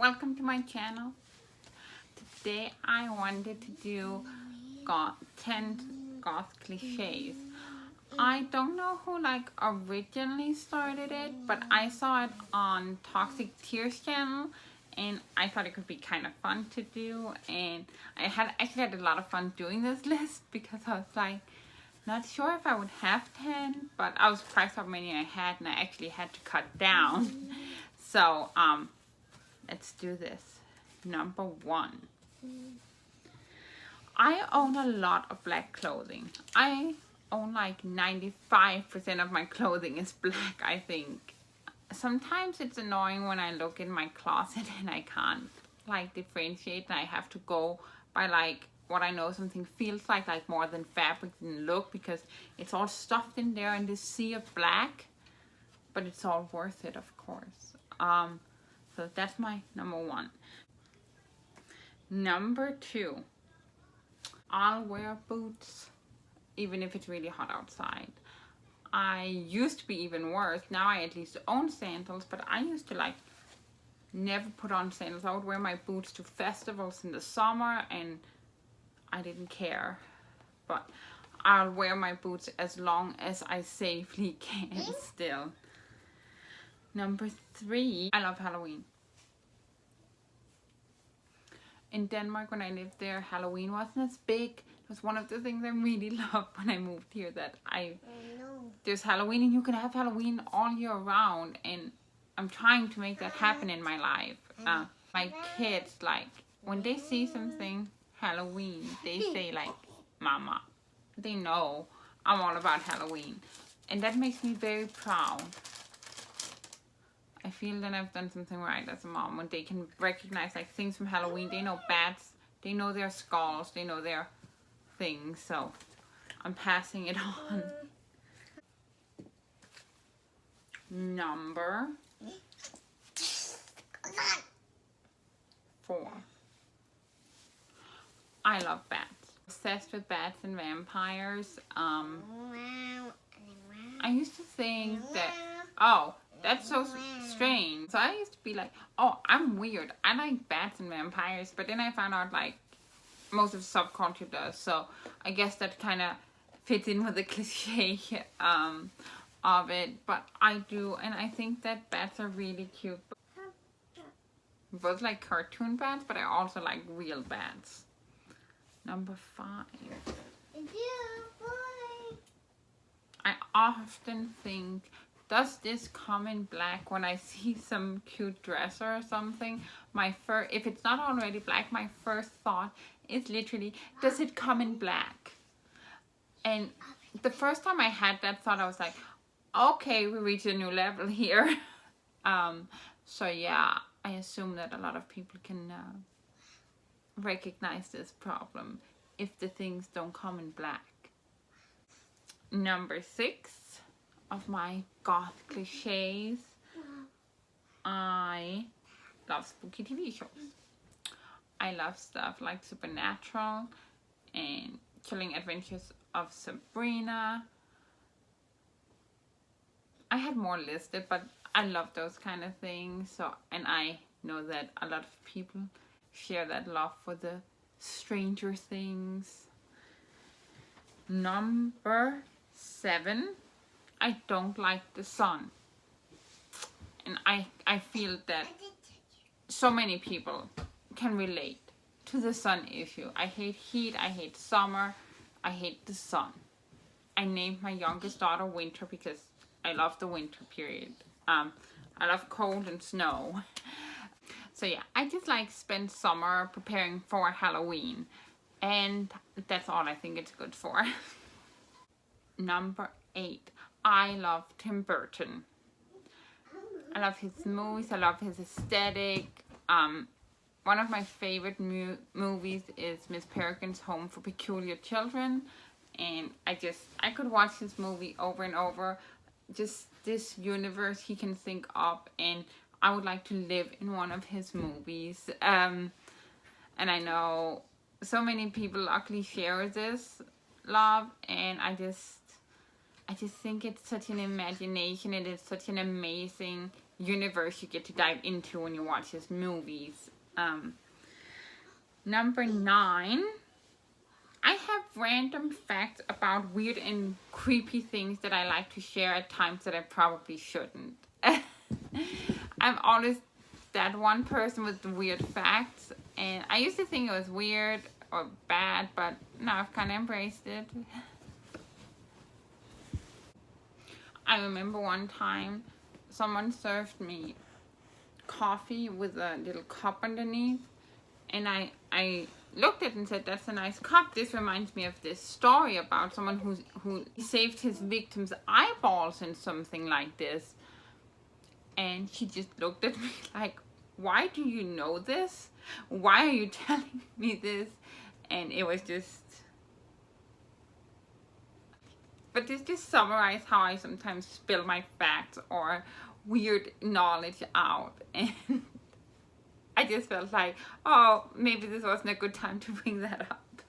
welcome to my channel. Today I wanted to do 10 goth cliches. I don't know who originally started it, but I saw it on Toxic Tears channel and I thought it could be kind of fun to do, and I actually had a lot of fun doing this list because I was not sure if I would have 10, but I was surprised how many I had and I actually had to cut down. So let's do this. Number 1. I own a lot of black clothing. I own 95% of my clothing is black, I think. Sometimes it's annoying when I look in my closet and I can't differentiate, and I have to go by what I know something feels like more than fabric than look, because it's all stuffed in there in this sea of black, but it's all worth it, of course. So that's my number 1. Number 2, I'll wear boots even if it's really hot outside. I used to be even worse. Now I at least own sandals, but I used to never put on sandals. I would wear my boots to festivals in the summer and I didn't care. But I'll wear my boots as long as I safely can still. Number 3, I love Halloween. In Denmark, when I lived there, Halloween wasn't as big. It was one of the things I really loved when I moved here, that there's Halloween and you can have Halloween all year round, and I'm trying to make that happen in my life. My kids, when they see something Halloween, they say Mama. They know I'm all about Halloween, and that makes me very proud. I feel that I've done something right as a mom when they can recognize things from Halloween. They know bats, they know their skulls, they know their things, so I'm passing it on. Number 4. I love bats. Obsessed with bats and vampires. I used to think that, oh, that's so strange. So I used to be oh, I'm weird. I like bats and vampires. But then I found out most of the subculture does. So I guess that kind of fits in with the cliche of it. But I do. And I think that bats are really cute. Both cartoon bats, but I also like real bats. Number 5. I often think, does this come in black? When I see some cute dress or something, if it's not already black, my first thought is literally, does it come in black? And the first time I had that thought, I was like, okay, we reached a new level here. So yeah, I assume that a lot of people can recognize this problem if the things don't come in black. Number 6 of my goth cliches, I love spooky TV shows. I love stuff like Supernatural and Chilling Adventures of Sabrina. I had more listed, but I love those kind of things. So, and I know that a lot of people share that love for the Stranger Things. Number 7, I don't like the sun. And I feel that so many people can relate to the sun issue. I hate heat, I hate summer, I hate the sun. I named my youngest daughter Winter because I love the winter period. I love cold and snow. So yeah, I just spend summer preparing for Halloween. And that's all I think it's good for. Number 8. I love Tim Burton. I love his movies. I love his aesthetic. One of my favorite movies is Miss Peregrine's Home for Peculiar Children. And I could watch this movie over and over. Just this universe he can think up, and I would like to live in one of his movies. And I know so many people luckily share this love, and I I just think it's such an imagination. It is such an amazing universe you get to dive into when you watch his movies. Number 9. I have random facts about weird and creepy things that I like to share at times that I probably shouldn't. I'm always that one person with the weird facts, and I used to think it was weird or bad, but now I've kind of embraced it. I remember one time someone served me coffee with a little cup underneath, and I looked at it and said, that's a nice cup. This reminds me of this story about someone who saved his victim's eyeballs in something like this. And she just looked at me like, why do you know this? Why are you telling me this? And it was just... But this just summarized how I sometimes spill my facts or weird knowledge out. And I just felt like, oh, maybe this wasn't a good time to bring that up.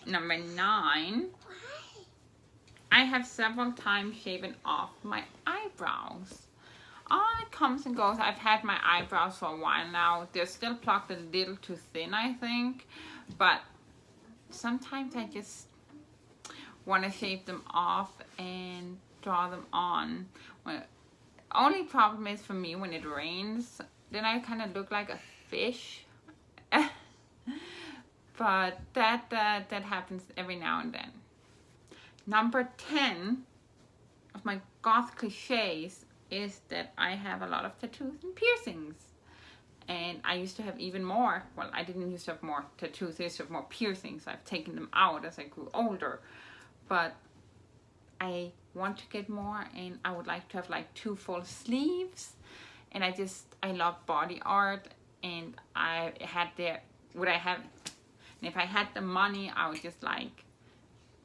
Number 9. I have several times shaven off my eyebrows. It comes and goes. I've had my eyebrows for a while now. They're still plucked a little too thin, I think. But sometimes I just want to shave them off and draw them on. Only problem is for me when it rains, then I kind of look like a fish. But that happens every now and then. Number 10 of my goth cliches is that I have a lot of tattoos and piercings. And I used to have even more. Well, I didn't used to have more tattoos. I used to have more piercings. I've taken them out as I grew older. But I want to get more, and I would like to have like 2 full sleeves. And I love body art, and if I had the money, I would just like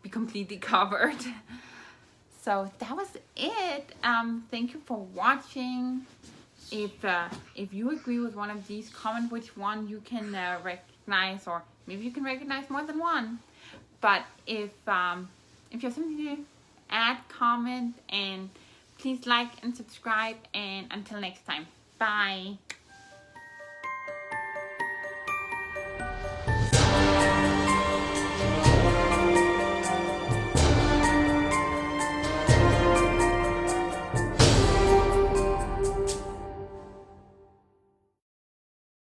be completely covered. So that was it. Thank you for watching. If you agree with one of these, comment which one you can recognize, or maybe you can recognize more than one. But if you have something to add, comment, and please like and subscribe. And until next time, bye.